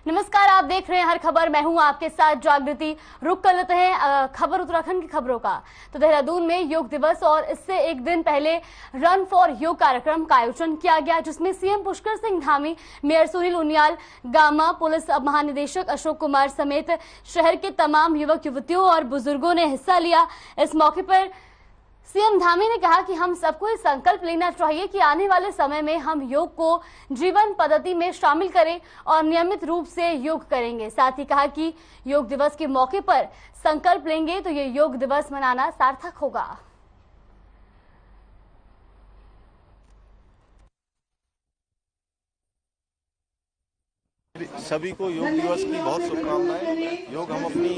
नमस्कार, आप देख रहे हैं हर खबर। मैं हूं आपके साथ जागृति। रुक कर लेते हैं खबर उत्तराखंड की खबरों का। तो देहरादून में योग दिवस और इससे एक दिन पहले रन फॉर योग कार्यक्रम का आयोजन किया गया, जिसमें CM Pushkar Singh Dhami, mayor Sunil Uniyal, gamma police महानिदेशक अशोक कुमार समेत शहर के तमाम युवक युवतियों और बुजुर्गों ने हिस्सा लिया। इस मौके पर सीएम धामी ने कहा कि हम सबको ये संकल्प लेना चाहिए कि आने वाले समय में हम योग को जीवन पद्धति में शामिल करें और नियमित रूप से योग करेंगे। साथ ही कहा कि योग दिवस के मौके पर संकल्प लेंगे तो ये योग दिवस मनाना सार्थक होगा। सभी को योग दिवस की बहुत शुभकामनाएं। योग हम अपनी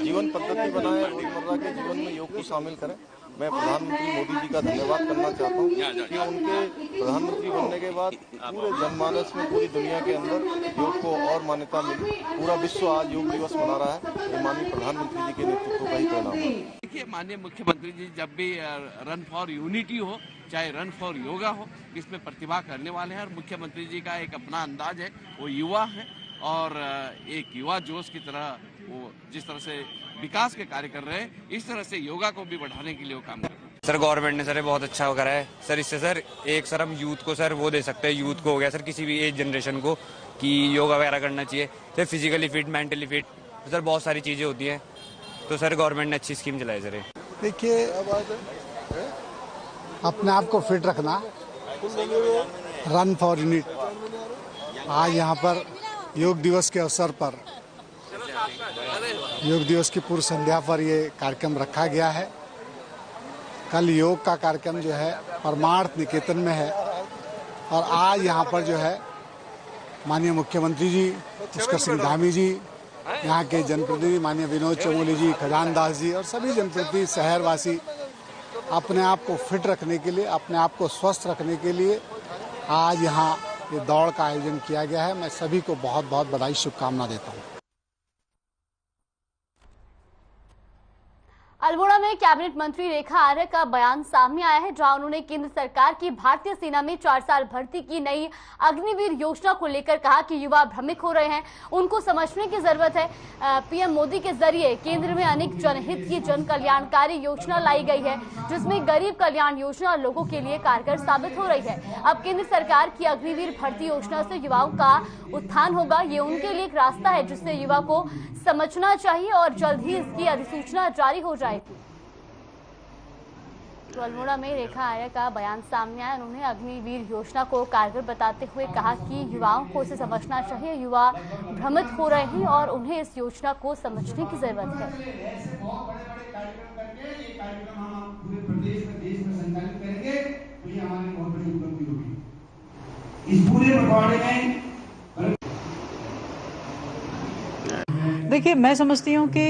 जीवन पद्धति बनाएं, रोजमर्रा के जीवन में योग को शामिल करें। मैं प्रधानमंत्री मोदी जी का धन्यवाद करना चाहता हूं कि उनके प्रधानमंत्री बनने के बाद पूरे जनमानस में, पूरी दुनिया के अंदर योग को और मान्यता मिली। पूरा विश्व आज योग दिवस मना रहा है। ये माननीय प्रधानमंत्री जी के नेतृत्व का ही परिणाम है। देखिए, माननीय मुख्यमंत्री जी जब भी रन फॉर यूनिटी हो, चाहे रन फॉर योगा हो, इसमें प्रतिभा करने वाले हैं। और मुख्यमंत्री जी का एक अपना अंदाज है, वो युवा है और एक युवा जोश की तरह वो जिस तरह से विकास के कार्य कर रहे हैं, इस तरह से योगा को भी बढ़ाने के लिए वो काम कर रहे हैं। सर गवर्नमेंट ने सर बहुत अच्छा करा है सर। इससे सर एक सर हम यूथ को सर वो दे सकते हैं, यूथ को हो गया सर किसी भी एज जनरेशन को, कि योगा वगैरह करना चाहिए। Sir physically fit, mentally fit, sir बहुत सारी चीजें होती हैं। तो सर गवर्नमेंट ने अच्छी स्कीम चलाई सर। देखिए, अपने आप को फिट रखना, रन फॉर यूनिट। आज यहाँ पर योग दिवस के अवसर पर, योग दिवस की पूर्व संध्या पर ये कार्यक्रम रखा गया है। कल योग का कार्यक्रम जो है परमार्थ निकेतन में है और आज यहाँ पर जो है माननीय मुख्यमंत्री जी पुष्कर सिंह धामी जी, यहाँ के जनप्रतिनिधि माननीय विनोद चमोली जी, खजान दास जी और सभी जनप्रतिनिधि, शहरवासी अपने आप को फिट रखने के लिए, अपने आप को स्वस्थ रखने के लिए आज यहाँ ये दौड़ का आयोजन किया गया है। मैं सभी को बहुत बहुत बधाई, शुभकामना देता हूँ। अल्मोड़ा में कैबिनेट मंत्री रेखा आर्य का बयान सामने आया है, जहां उन्होंने केंद्र सरकार की भारतीय सेना में 4 साल भर्ती की नई अग्निवीर योजना को लेकर कहा कि युवा भ्रमित हो रहे हैं, उनको समझने की जरूरत है। पीएम मोदी के जरिए केंद्र में अनेक जनहित की जन कल्याणकारी योजना लाई गई है, जिसमें गरीब कल्याण योजना लोगों के लिए कारगर साबित हो रही है। अब केंद्र सरकार की अग्निवीर भर्ती योजना से युवाओं का उत्थान होगा। ये उनके लिए एक रास्ता है जिससे युवा को समझना चाहिए और जल्द ही इसकी अधिसूचना जारी हो जाएगी। तो अल्मोड़ा में रेखा आर्य का बयान सामने आया। उन्होंने अग्निवीर योजना को कारगर बताते हुए कहा कि युवाओं को इसे समझना चाहिए। युवा भ्रमित हो रहे हैं और उन्हें इस योजना को समझने की जरूरत है। इस पूरे पखवाड़े में देखिए, मैं समझती हूँ कि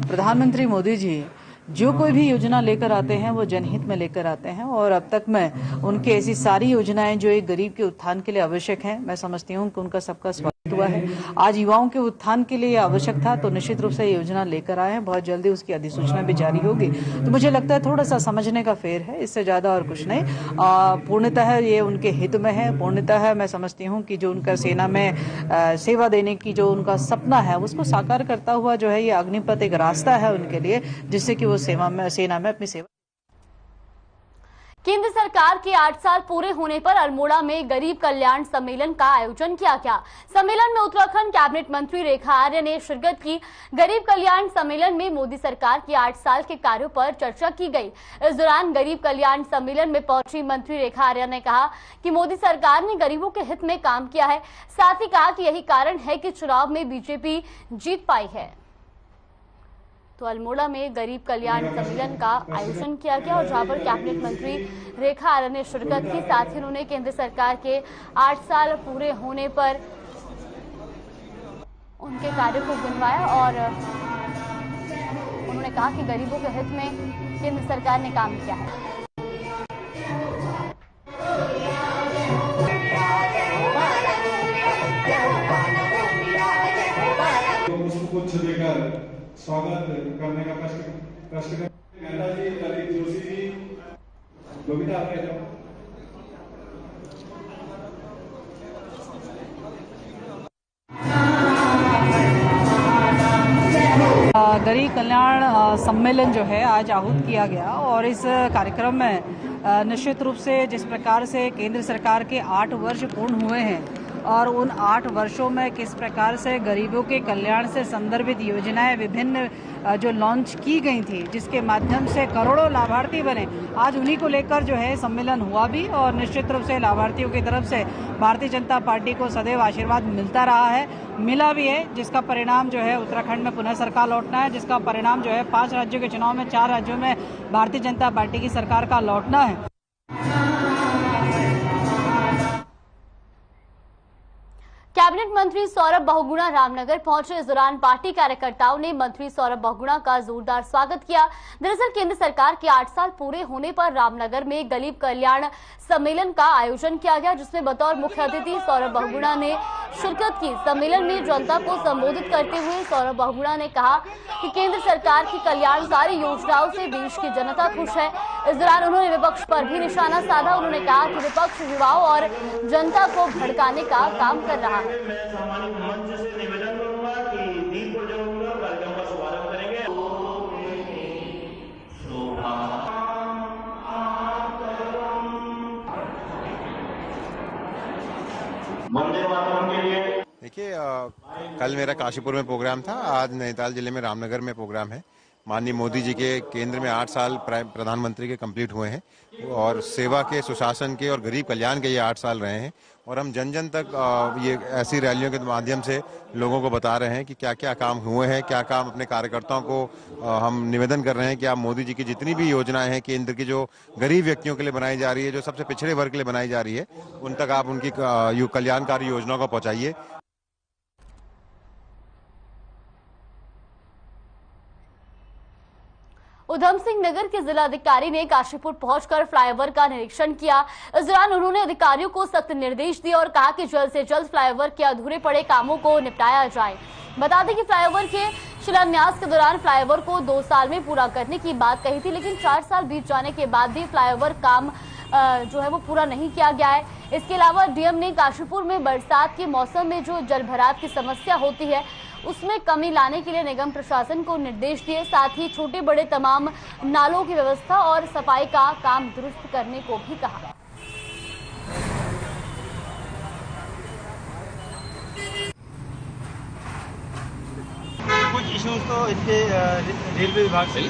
प्रधानमंत्री मोदी जी जो कोई भी योजना लेकर आते हैं वो जनहित में लेकर आते हैं और अब तक में उनकी ऐसी सारी योजनाएं जो एक गरीब के उत्थान के लिए आवश्यक हैं, मैं समझती हूँ कि उनका सबका स्वागत हुआ है। आज युवाओं के उत्थान के लिए आवश्यक था तो निश्चित रूप से योजना लेकर आए हैं। बहुत जल्दी उसकी अधिसूचना भी जारी होगी। तो मुझे लगता है थोड़ा सा समझने का फेर है, इससे ज्यादा और कुछ नहीं। पूर्णतः ये उनके हित में है। पूर्णतः मैं समझती हूँ कि जो उनका सेना में सेवा देने की जो उनका सपना है उसको साकार करता हुआ जो है ये अग्निपथ एक रास्ता है उनके लिए, जिससे कि वो सेना में अपनी सेवा। केंद्र सरकार के 8 साल पूरे होने पर अल्मोड़ा में गरीब कल्याण सम्मेलन का आयोजन किया गया। सम्मेलन में उत्तराखंड कैबिनेट मंत्री रेखा आर्य ने शिरकत की। गरीब कल्याण सम्मेलन में मोदी सरकार के 8 साल के कार्यों पर चर्चा की गई। इस दौरान गरीब कल्याण सम्मेलन में पहुंची मंत्री रेखा आर्य ने कहा कि मोदी सरकार ने गरीबों के हित में काम किया है। साथ ही कहा कि यही कारण है कि चुनाव में बीजेपी जीत पाई है। तो अल्मोड़ा में गरीब कल्याण सम्मेलन का आयोजन किया गया और जहां पर कैबिनेट मंत्री रेखा आर्य ने शिरकत की। साथ ही उन्होंने केंद्र सरकार के 8 साल पूरे होने पर उनके कार्यों को गिनवाया और उन्होंने कहा कि गरीबों के हित में केंद्र सरकार ने काम किया है। स्वागत करने का कष्ट मेहता जी, ललित जोशी जी, बबीता आपने गरीब कल्याण सम्मेलन जो है आज आहूत किया गया और इस कार्यक्रम में निश्चित रूप से जिस प्रकार से केंद्र सरकार के 8 वर्ष पूर्ण हुए हैं और उन 8 वर्षों में किस प्रकार से गरीबों के कल्याण से संदर्भित योजनाएं विभिन्न जो लॉन्च की गई थी, जिसके माध्यम से करोड़ों लाभार्थी बने, आज उन्हीं को लेकर जो है सम्मेलन हुआ भी और निश्चित रूप से लाभार्थियों की तरफ से भारतीय जनता पार्टी को सदैव आशीर्वाद मिलता रहा है, मिला भी है, जिसका परिणाम जो है उत्तराखंड में पुनः सरकार लौटना है, जिसका परिणाम जो है 5 राज्यों के चुनाव में 4 राज्यों में भारतीय जनता पार्टी की सरकार का लौटना है। कैबिनेट मंत्री सौरभ बहुगुणा रामनगर पहुंचे। इस दौरान पार्टी कार्यकर्ताओं ने मंत्री सौरभ बहुगुणा का जोरदार स्वागत किया। दरअसल केंद्र सरकार के 8 साल पूरे होने पर रामनगर में गरीब कल्याण सम्मेलन का आयोजन किया गया, जिसमें बतौर मुख्य अतिथि सौरभ बहुगुणा ने शिरकत की। सम्मेलन में जनता को संबोधित करते हुए सौरभ बहुगुणा ने कहा कि केंद्र सरकार की कल्याणकारी योजनाओं से देश की जनता खुश है। इस दौरान उन्होंने विपक्ष पर भी निशाना साधा। उन्होंने कहा कि विपक्ष युवाओं और जनता को भड़काने का काम कर रहा है। मंच से निवेदन करूंगा कि दीप प्रज्वलन कार्यक्रम का शुभारंभ करेंगे। वंदे मातरम के लिए देखिए, कल मेरा काशीपुर में प्रोग्राम था, आज नैनीताल जिले में रामनगर में प्रोग्राम है। माननीय मोदी जी के केंद्र में 8 साल प्रधानमंत्री के कंप्लीट हुए हैं और सेवा के, सुशासन के और गरीब कल्याण के ये 8 साल रहे हैं और हम जन जन तक ये ऐसी रैलियों के माध्यम से लोगों को बता रहे हैं कि क्या क्या काम हुए हैं, क्या काम अपने कार्यकर्ताओं को हम निवेदन कर रहे हैं कि आप मोदी जी की जितनी भी योजनाएं हैं केंद्र की, जो गरीब व्यक्तियों के लिए बनाई जा रही है, जो सबसे पिछड़े वर्ग के लिए बनाई जा रही है, उन तक आप उनकी कल्याणकारी योजनाओं को पहुंचाइए। उधम सिंह नगर के जिलाधिकारी ने काशीपुर पहुंचकर फ्लाईओवर का निरीक्षण किया। इस दौरान उन्होंने अधिकारियों को सख्त निर्देश दिए और कहा कि जल्द से जल्द फ्लाईओवर के अधूरे पड़े कामों को निपटाया जाए। बता दें कि फ्लाईओवर के शिलान्यास के दौरान फ्लाईओवर को 2 साल में पूरा करने की बात कही थी, लेकिन 4 साल बीत जाने के बाद भी फ्लाईओवर काम जो है वो पूरा नहीं किया गया है। इसके अलावा डीएम ने काशीपुर में बरसात के मौसम में जो जलभराव की समस्या होती है उसमें कमी लाने के लिए निगम प्रशासन को निर्देश दिए। साथ ही छोटे बड़े तमाम नालों की व्यवस्था और सफाई का काम दुरुस्त करने को भी कहा। कुछ इश्यूज तो इनके रेलवे विभाग से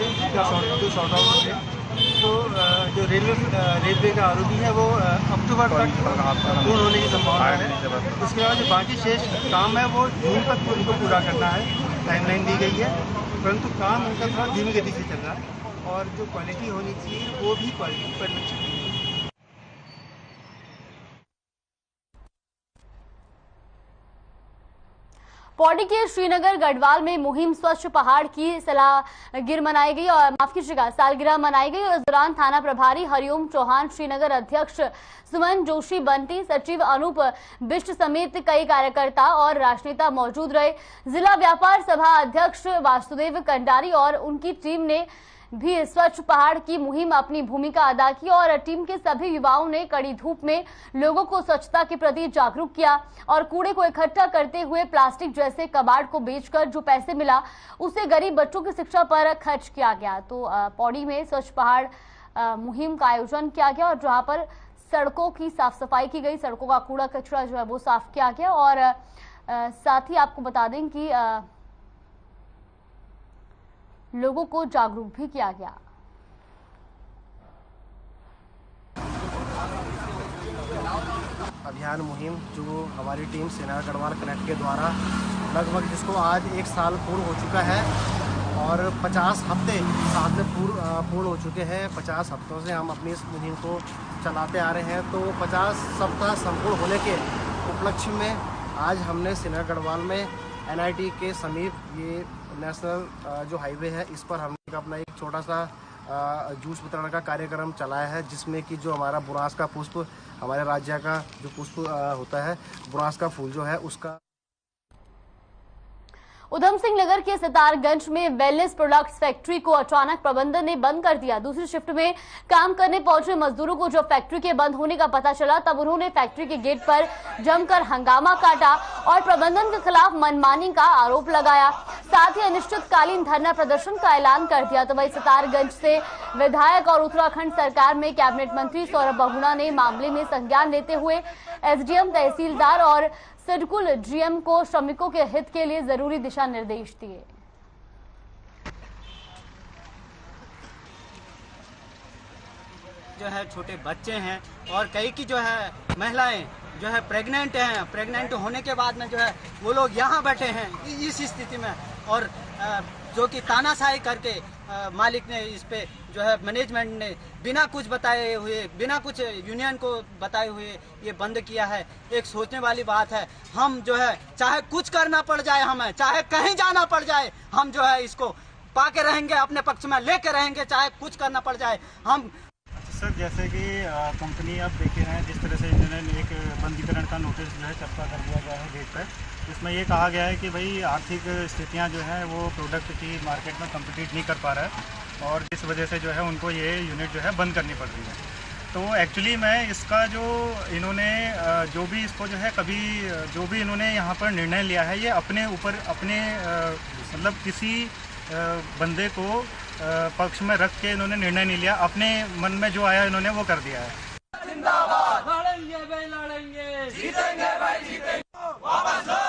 सॉर्ट आउट थे, तो जो रेलवे का आरोपी है वो अक्टूबर तक पूर्ण होने की संभावना है। उसके बाद जो बाकी शेष काम है वो जून तक उनको पूरा करना है, टाइमलाइन दी गई है, परंतु काम उनका थोड़ा धीमी गति से चल रहा है और जो क्वालिटी होनी चाहिए वो भी क्वालिटी पर नहीं चाहिए। पौड़ी के श्रीनगर गढ़वाल में मुहिम स्वच्छ पहाड़ की सालगिरह मनाई गई और सालगिरह मनाई गई और इस दौरान थाना प्रभारी हरिओम चौहान, श्रीनगर अध्यक्ष सुमन जोशी, बंटी, सचिव अनूप बिष्ट समेत कई कार्यकर्ता और राजनेता मौजूद रहे। जिला व्यापार सभा अध्यक्ष वासुदेव कंडारी और उनकी टीम ने भी स्वच्छ पहाड़ की मुहिम अपनी भूमिका अदा की और टीम के सभी युवाओं ने कड़ी धूप में लोगों को स्वच्छता के प्रति जागरूक किया और कूड़े को इकट्ठा करते हुए प्लास्टिक जैसे कबाड़ को बेचकर जो पैसे मिला उसे गरीब बच्चों की शिक्षा पर खर्च किया गया। तो पौड़ी में स्वच्छ पहाड़ मुहिम का आयोजन किया गया और जहां पर सड़कों की साफ सफाई की गई, सड़कों का कूड़ा कचरा जो है वो साफ किया गया और साथ ही आपको बता दें कि लोगों को जागरूक भी किया गया। अभियान मुहिम जो हमारी टीम सेना गढ़वाल कनेक्ट के द्वारा लगभग जिसको आज 1 साल पूर्ण हो चुका है और 50 हफ्ते साथ में पूर्ण हो चुके हैं। 50 हफ्तों से हम अपनी इस मुहिम को चलाते आ रहे हैं, तो 50 सप्ताह संपूर्ण होने के उपलक्ष्य में आज हमने सेना गढ़वाल में NIT के समीप ये नेशनल जो हाईवे है इस पर हमने अपना एक छोटा सा जूस वितरण का कार्यक्रम चलाया है, जिसमें कि जो हमारा बुरांस का पुष्प, हमारे राज्य का जो पुष्प होता है, बुरांस का फूल जो है उसका। उधम सिंह नगर के सितारगंज में वेलनेस प्रोडक्ट्स फैक्ट्री को अचानक प्रबंधन ने बंद कर दिया। दूसरी शिफ्ट में काम करने पहुंचे मजदूरों को जब फैक्ट्री के बंद होने का पता चला तब उन्होंने फैक्ट्री के गेट पर जमकर हंगामा काटा और प्रबंधन के खिलाफ मनमानी का आरोप लगाया। साथ ही अनिश्चितकालीन धरना प्रदर्शन का ऐलान कर दिया। तो वही सितारगंज से विधायक और उत्तराखंड सरकार में कैबिनेट मंत्री सौरभ बहुगुणा ने मामले में संज्ञान लेते हुए एसडीएम, तहसीलदार और सिडकुल जीएम को श्रमिकों के हित के लिए जरूरी दिशा निर्देश दिए। जो है छोटे बच्चे हैं और कई की जो है महिलाएं जो है प्रेग्नेंट हैं। प्रेग्नेंट होने के बाद में जो है वो लोग यहाँ बैठे हैं इस स्थिति में, और जो कि तानाशाही करके मालिक ने इस पे जो है मैनेजमेंट ने बिना कुछ बताए हुए, बिना कुछ यूनियन को बताए हुए ये बंद किया है। एक सोचने वाली बात है। हम जो है चाहे कुछ करना पड़ जाए, हमें चाहे कहीं जाना पड़ जाए, हम जो है इसको पाके रहेंगे, अपने पक्ष में लेके रहेंगे, चाहे कुछ करना पड़ जाए। हम सर जैसे कि कंपनी आप देख रहे हैं जिस तरह से इन्होंने एक बंदीकरण का नोटिस जो है चस्पा कर दिया गया है गेट पर। इसमें ये कहा गया है कि भाई आर्थिक स्थितियां जो है वो प्रोडक्ट की मार्केट में कम्पिटिट नहीं कर पा रहा है और इस वजह से जो है उनको ये यूनिट जो है बंद करनी पड़ रही है। तो एक्चुअली मैं इसका जो इन्होंने जो भी इसको जो है कभी जो भी इन्होंने यहाँ पर निर्णय लिया है ये अपने ऊपर अपने मतलब किसी बंदे को पक्ष में रख के इन्होंने निर्णय नहीं लिया। अपने मन में जो आया इन्होंने वो कर दिया है। जिंदाबाद, लड़ेंगे भाई लड़ेंगे, जीतेंगे भाई जीतेंगे, वापस लो।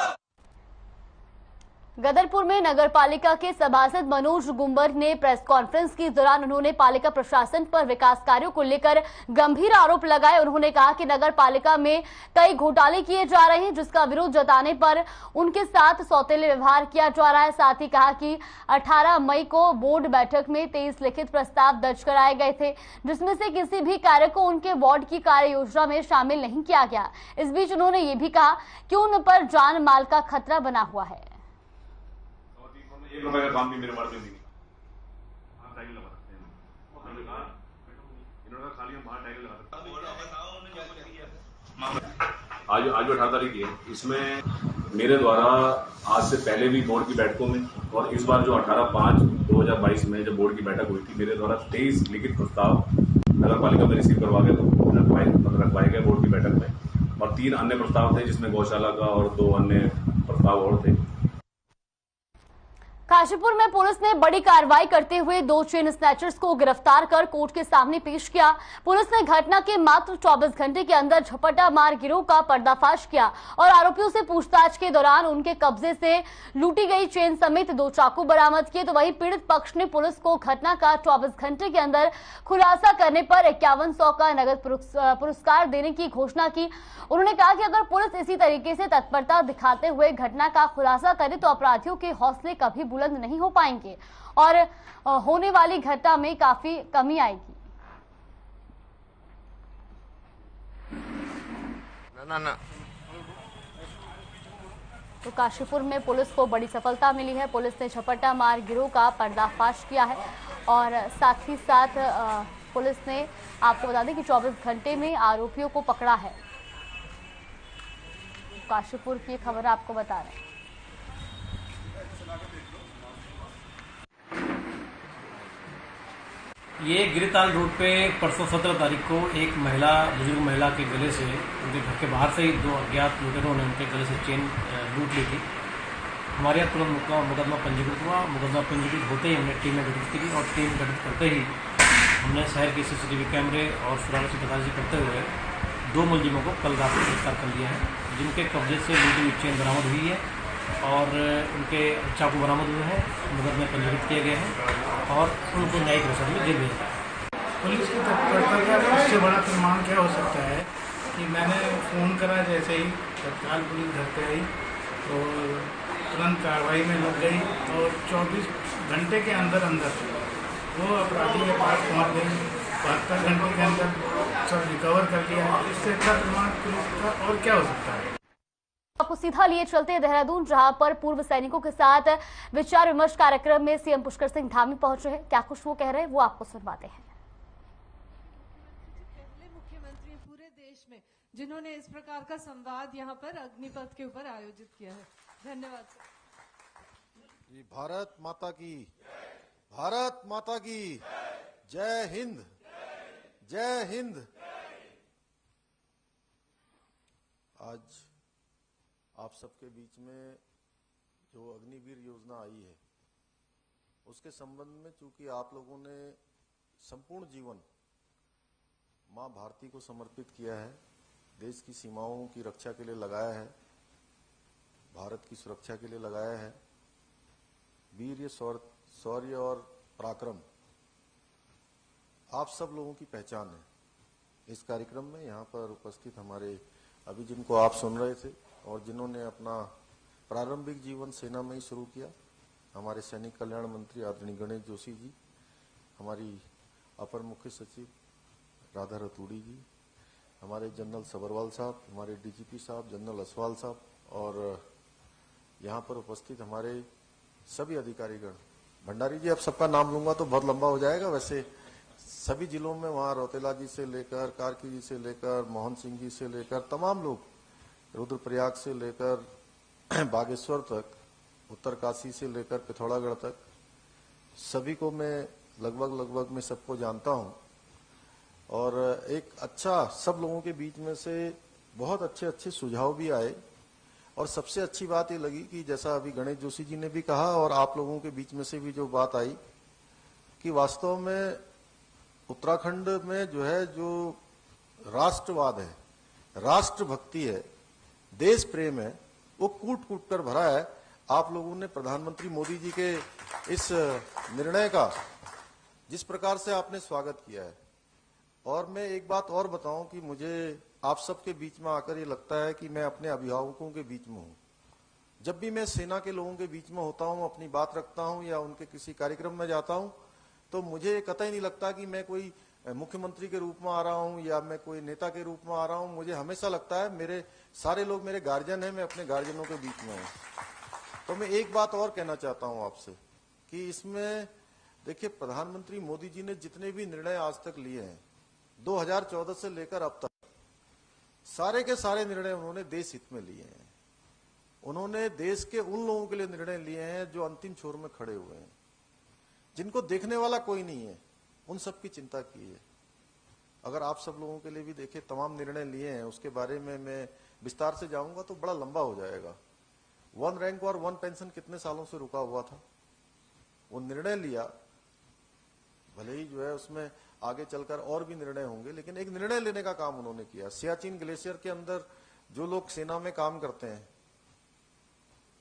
गदरपुर में नगर पालिका के सभासद मनोज गुंबर ने प्रेस कॉन्फ्रेंस के दौरान उन्होंने पालिका प्रशासन पर विकास कार्यों को लेकर गंभीर आरोप लगाए। उन्होंने कहा कि नगर पालिका में कई घोटाले किए जा रहे हैं जिसका विरोध जताने पर उनके साथ सौतेले व्यवहार किया जा रहा है। साथ ही कहा कि 18 मई को बोर्ड बैठक में 23 लिखित प्रस्ताव दर्ज कराए गए थे जिसमें से किसी भी कार्य को उनके वार्ड की कार्य योजना में शामिल नहीं किया गया। इस बीच उन्होंने ये भी कहा कि उन पर जान माल का खतरा बना हुआ है। ₹1 का काम भी मेरे मार्जिन नहीं। हाँ टाइल लगा सकते हैं। इन्होंने खाली हम बाहर टाइल लगा सकते हैं। आज 18 तारीख है। इसमें मेरे द्वारा आज से पहले भी बोर्ड की बैठकों में और इस बार जो 18/5/2022 में जब बोर्ड की बैठक हुई थी मेरे द्वारा 23 लिखित प्रस्ताव नगर पालिका में रिसीव करवा के रखवाए गए बोर्ड की बैठक में, और 3 अन्य प्रस्ताव थे जिसमें गौशाला का और 2 अन्य प्रस्ताव और थे। काशीपुर में पुलिस ने बड़ी कार्रवाई करते हुए 2 चेन स्नैचर्स को गिरफ्तार कर कोर्ट के सामने पेश किया। पुलिस ने घटना के मात्र 24 घंटे के अंदर झपटा मार गिरोह का पर्दाफाश किया और आरोपियों से पूछताछ के दौरान उनके कब्जे से लूटी गई चेन समेत 2 चाकू बरामद किए। तो वहीं पीड़ित पक्ष ने पुलिस को घटना का 24 घंटे के अंदर खुलासा करने पर 5100 का नगद पुरस्कार देने की घोषणा की। उन्होंने कहा कि अगर पुलिस इसी तरीके से तत्परता दिखाते हुए घटना का खुलासा करे तो अपराधियों के हौसले कभी बुलंद नहीं हो पाएंगे और होने वाली घटना में काफी कमी आएगी। ना। तो काशीपुर में पुलिस को बड़ी सफलता मिली है। पुलिस ने झपटा मार गिरोह का पर्दाफाश किया है और साथ ही साथ पुलिस ने आपको बता दें कि 24 घंटे में आरोपियों को पकड़ा है। काशीपुर की खबर आपको बता रहे हैं। ये गिरिताल रोड पे परसों 17 तारीख को एक महिला, बुजुर्ग महिला के गले से, उनके घर के बाहर से ही 2 अज्ञात लुटेरों ने उनके गले से चेन लूट ली थी। हमारे यहाँ तुरंत मुकदमा पंजीकृत हुआ। मुकदमा पंजीकृत होते ही हमने टीमें गठित की और टीम गठित करते ही हमने शहर के CCTV कैमरे और सुराग से तलाशी करते हुए 2 मुलजिमों को कल रात को गिरफ्तार कर लिया है, जिनके कब्जे से लूटी हुई चेन बरामद हुई है और उनके चाकू बरामद हुए हैं, मुकदमे पंजीकृत किए गए हैं और उनको न्यायिक हिरासत में जेल भेजा है। पुलिस की तत्परता का इससे बड़ा प्रमाण क्या हो सकता है कि मैंने फ़ोन करा जैसे ही तत्काल पुलिस घर पे आई तो तुरंत कार्रवाई में लग गई और 24 घंटे के अंदर वो अपराधी के पास पहुँच गई। 72 घंटे के अंदर सब रिकवर कर लिया। इससे अच्छा प्रमाण पुलिस का और क्या हो सकता है। आपको सीधा लिए चलते हैं देहरादून, जहां पर पूर्व सैनिकों के साथ विचार विमर्श कार्यक्रम में सीएम पुष्कर सिंह धामी पहुंचे हैं। क्या कुछ वो कह रहे हैं वो आपको सुनवाते हैं। पहले मुख्यमंत्री पूरे देश में जिन्होंने इस प्रकार का संवाद यहाँ पर अग्निपथ के ऊपर आयोजित किया है। धन्यवाद सर। जी, भारत माता की, भारत माता की जय हिंद, जय हिंद। आज आप सबके बीच में जो अग्निवीर योजना आई है उसके संबंध में, चूंकि आप लोगों ने संपूर्ण जीवन मां भारती को समर्पित किया है, देश की सीमाओं की रक्षा के लिए लगाया है, भारत की सुरक्षा के लिए लगाया है, वीर्य, शौर्य और पराक्रम आप सब लोगों की पहचान है। इस कार्यक्रम में यहाँ पर उपस्थित हमारे अभी जिनको आप सुन रहे थे और जिन्होंने अपना प्रारंभिक जीवन सेना में ही शुरू किया, हमारे सैनिक कल्याण मंत्री आदरणीय गणेश जोशी जी, हमारी अपर मुख्य सचिव राधा रतूड़ी जी, हमारे जनरल सबरवाल साहब, हमारे डीजीपी साहब जनरल असवाल साहब और यहाँ पर उपस्थित हमारे सभी अधिकारीगण। भंडारी जी, अब सबका नाम लूंगा तो बहुत लंबा हो जाएगा। वैसे सभी जिलों में वहाँ रौतेला जी से लेकर, कार्की जी से लेकर, मोहन सिंह जी से लेकर तमाम लोग, रुद्रप्रयाग से लेकर बागेश्वर तक, उत्तरकाशी से लेकर पिथौरागढ़ तक, सभी को मैं लगभग मैं सबको जानता हूँ। और एक अच्छा, सब लोगों के बीच में से बहुत अच्छे सुझाव भी आए और सबसे अच्छी बात ये लगी कि जैसा अभी गणेश जोशी जी ने भी कहा और आप लोगों के बीच में से भी जो बात आई कि वास्तव में उत्तराखंड में जो है, जो राष्ट्रवाद है, राष्ट्रभक्ति है, देश प्रेम है, वो कूट कूट कर भरा है। आप लोगों ने प्रधानमंत्री मोदी जी के इस निर्णय का जिस प्रकार से आपने स्वागत किया है, और मैं एक बात और बताऊं कि मुझे आप सबके बीच में आकर ये लगता है कि मैं अपने अभिभावकों के बीच में हूं। जब भी मैं सेना के लोगों के बीच में होता हूं, अपनी बात रखता हूं या उनके किसी कार्यक्रम में जाता हूं, तो मुझे कतई नहीं लगता कि मैं कोई मुख्यमंत्री के रूप में आ रहा हूं या मैं कोई नेता के रूप में आ रहा हूं। मुझे हमेशा लगता है मेरे सारे लोग मेरे गार्जियन हैं, मैं अपने गार्जियनों के बीच में हूं। तो मैं एक बात और कहना चाहता हूं आपसे कि इसमें देखिए, प्रधानमंत्री मोदी जी ने जितने भी निर्णय आज तक लिए हैं 2014 से लेकर अब तक, सारे के सारे निर्णय उन्होंने देश हित में लिए हैं। उन्होंने देश के उन लोगों के लिए निर्णय लिए हैं जो अंतिम छोर में खड़े हुए हैं, जिनको देखने वाला कोई नहीं है, उन सब की चिंता की है। अगर आप सब लोगों के लिए भी देखे तमाम निर्णय लिए हैं, उसके बारे में मैं विस्तार से जाऊंगा तो बड़ा लंबा हो जाएगा। 1 रैंक और 1 पेंशन कितने सालों से रुका हुआ था, वो निर्णय लिया, भले ही जो है उसमें आगे चलकर और भी निर्णय होंगे, लेकिन एक निर्णय लेने का काम उन्होंने किया। सियाचिन ग्लेशियर के अंदर जो लोग सेना में काम करते हैं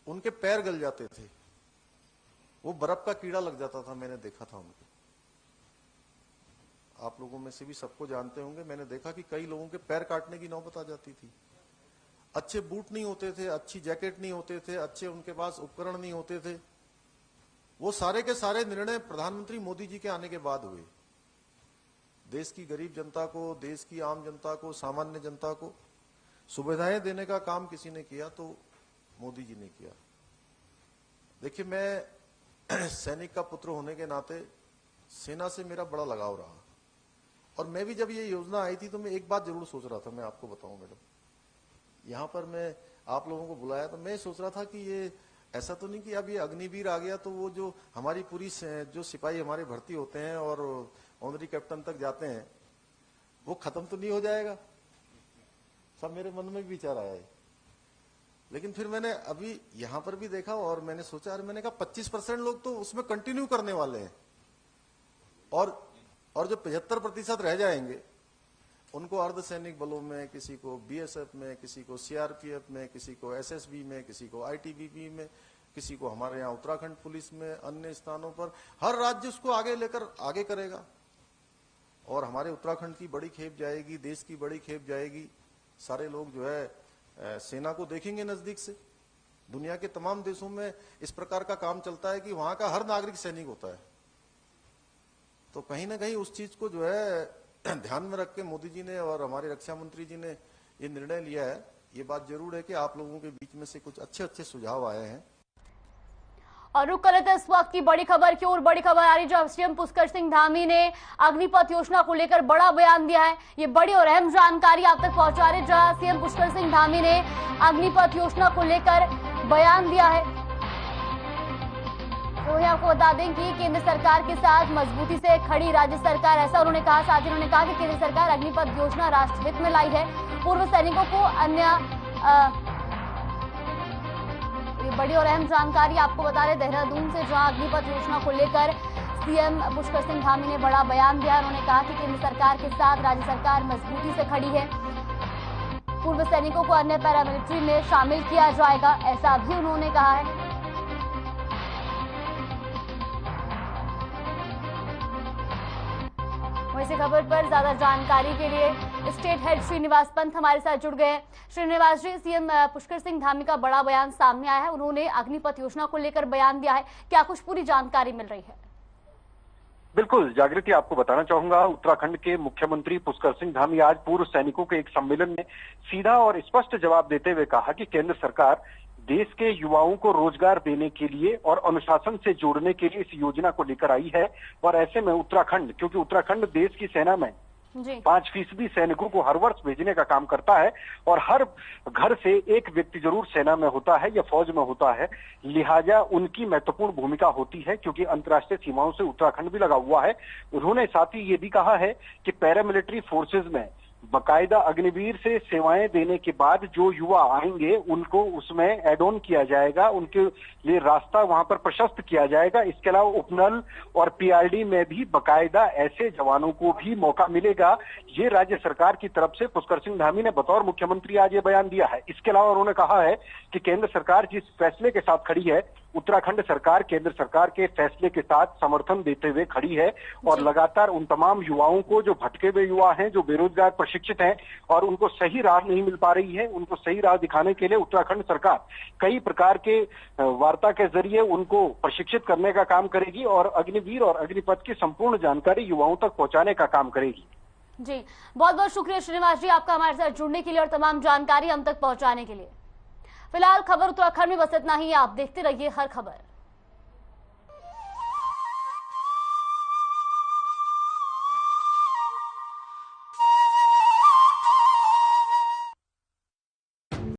उनके पैर गल जाते थे, वो बर्फ का कीड़ा लग जाता था, मैंने देखा था उनको। आप लोगों में से भी सबको जानते होंगे, मैंने देखा कि कई लोगों के पैर काटने की नौबत आ जाती थी। अच्छे बूट नहीं होते थे, अच्छी जैकेट नहीं होते थे, अच्छे उनके पास उपकरण नहीं होते थे। वो सारे के सारे निर्णय प्रधानमंत्री मोदी जी के आने के बाद हुए। देश की गरीब जनता को, देश की आम जनता को, सामान्य जनता को सुविधाएं देने का काम किसी ने किया तो मोदी जी ने किया। देखिए, मैं सैनिक का पुत्र होने के नाते सेना से मेरा बड़ा लगाव रहा, और मैं भी जब ये योजना आई थी तो मैं एक बात जरूर सोच रहा था, मैं आपको बताऊं मैडम, यहाँ पर मैं आप लोगों को बुलाया तो मैं सोच रहा था कि ये ऐसा तो नहीं कि अब ये अग्निवीर आ गया तो वो जो हमारी पूरी जो सिपाही हमारे भर्ती होते हैं और ऑनरी कैप्टन तक जाते हैं वो खत्म तो नहीं हो जाएगा। सब मेरे मन में भी विचार आया है, लेकिन फिर मैंने अभी यहाँ पर भी देखा और मैंने सोचा, अरे मैंने कहा 25% लोग तो उसमें कंटिन्यू करने वाले हैं, और जो 75% रह जाएंगे उनको अर्धसैनिक बलों में, किसी को बीएसएफ में, किसी को सीआरपीएफ में, किसी को एसएसबी में, किसी को आईटीबीपी में, किसी को हमारे यहाँ उत्तराखंड पुलिस में, अन्य स्थानों पर हर राज्य उसको आगे लेकर आगे करेगा। और हमारे उत्तराखंड की बड़ी खेप जाएगी, देश की बड़ी खेप जाएगी। सारे लोग जो है सेना को देखेंगे नजदीक से। दुनिया के तमाम देशों में इस प्रकार का काम चलता है कि वहां का हर नागरिक सैनिक होता है। तो कहीं ना कहीं उस चीज को जो है ध्यान में रख के मोदी जी ने और हमारे रक्षा मंत्री जी ने ये निर्णय लिया है। ये बात जरूर है कि आप लोगों के बीच में से कुछ अच्छे सुझाव आए हैं। और रुक कर लेते हैं इस वक्त की बड़ी खबर की ओर। बड़ी खबर आ रही जब सीएम पुष्कर सिंह धामी ने अग्निपथ योजना को लेकर बड़ा बयान दिया है। ये बड़ी और अहम जानकारी आप तक पहुंचा रहे जहां सीएम पुष्कर सिंह धामी ने अग्निपथ योजना को लेकर बयान दिया है। तो वही आपको बता दें कि केंद्र सरकार के साथ मजबूती से खड़ी राज्य सरकार, ऐसा उन्होंने कहा। साथ ही उन्होंने कहा कि केंद्र सरकार अग्निपथ योजना राष्ट्रहित में लाई है। पूर्व सैनिकों को अन्य ये बड़ी और अहम जानकारी आपको बता रहे देहरादून से, जहां अग्निपथ योजना को लेकर सीएम पुष्कर सिंह धामी ने बड़ा बयान दिया। उन्होंने कहा कि केंद्र सरकार के साथ राज्य सरकार मजबूती से खड़ी है। पूर्व सैनिकों को अन्य पैरामिलिट्री में शामिल किया जाएगा, ऐसा भी उन्होंने कहा है। वैसे खबर पर ज्यादा जानकारी के लिए स्टेट हेड श्रीनिवास पंत हमारे साथ जुड़ गए हैं। श्रीनिवास जी, सीएम पुष्कर सिंह धामी का बड़ा बयान सामने आया है। उन्होंने अग्निपथ योजना को लेकर बयान दिया है, क्या कुछ पूरी जानकारी मिल रही है? बिल्कुल जागृति, आपको बताना चाहूंगा, उत्तराखंड के मुख्यमंत्री पुष्कर सिंह धामी आज पूर्व सैनिकों के एक सम्मेलन में सीधा और स्पष्ट जवाब देते हुए कहा कि केंद्र सरकार देश के युवाओं को रोजगार देने के लिए और अनुशासन से जोड़ने के लिए इस योजना को लेकर आई है। और ऐसे में उत्तराखंड, क्योंकि उत्तराखंड देश की सेना में 5% सैनिकों को हर वर्ष भेजने का काम करता है और हर घर से एक व्यक्ति जरूर सेना में होता है या फौज में होता है, लिहाजा उनकी महत्वपूर्ण भूमिका होती है, क्योंकि अंतर्राष्ट्रीय सीमाओं से उत्तराखंड भी लगा हुआ है। उन्होंने साथ ही ये भी कहा है कि पैरामिलिट्री फोर्सेज में बाकायदा अग्निवीर से सेवाएं देने के बाद जो युवा आएंगे उनको उसमें एड ऑन किया जाएगा, उनके लिए रास्ता वहां पर प्रशस्त किया जाएगा। इसके अलावा उपनल और पीआरडी में भी बाकायदा ऐसे जवानों को भी मौका मिलेगा। ये राज्य सरकार की तरफ से पुष्कर सिंह धामी ने बतौर मुख्यमंत्री आज ये बयान दिया है। इसके अलावा उन्होंने कहा है कि केंद्र सरकार जिस फैसले के साथ खड़ी है, उत्तराखंड सरकार केंद्र सरकार के फैसले के साथ समर्थन देते हुए खड़ी है और लगातार उन तमाम युवाओं को, जो भटके हुए युवा हैं, जो बेरोजगार प्रशिक्षित हैं और उनको सही राह नहीं मिल पा रही है, उनको सही राह दिखाने के लिए उत्तराखंड सरकार कई प्रकार के वार्ता के जरिए उनको प्रशिक्षित करने का काम करेगी और अग्निवीर और अग्निपथ की संपूर्ण जानकारी युवाओं तक पहुंचाने का काम करेगी। जी, बहुत बहुत शुक्रिया श्रीनिवास जी आपका हमारे साथ जुड़ने के लिए और तमाम जानकारी हम तक पहुंचाने के लिए। फिलहाल खबर उत्तराखंड में बस इतना ही। आप देखते रहिए हर खबर।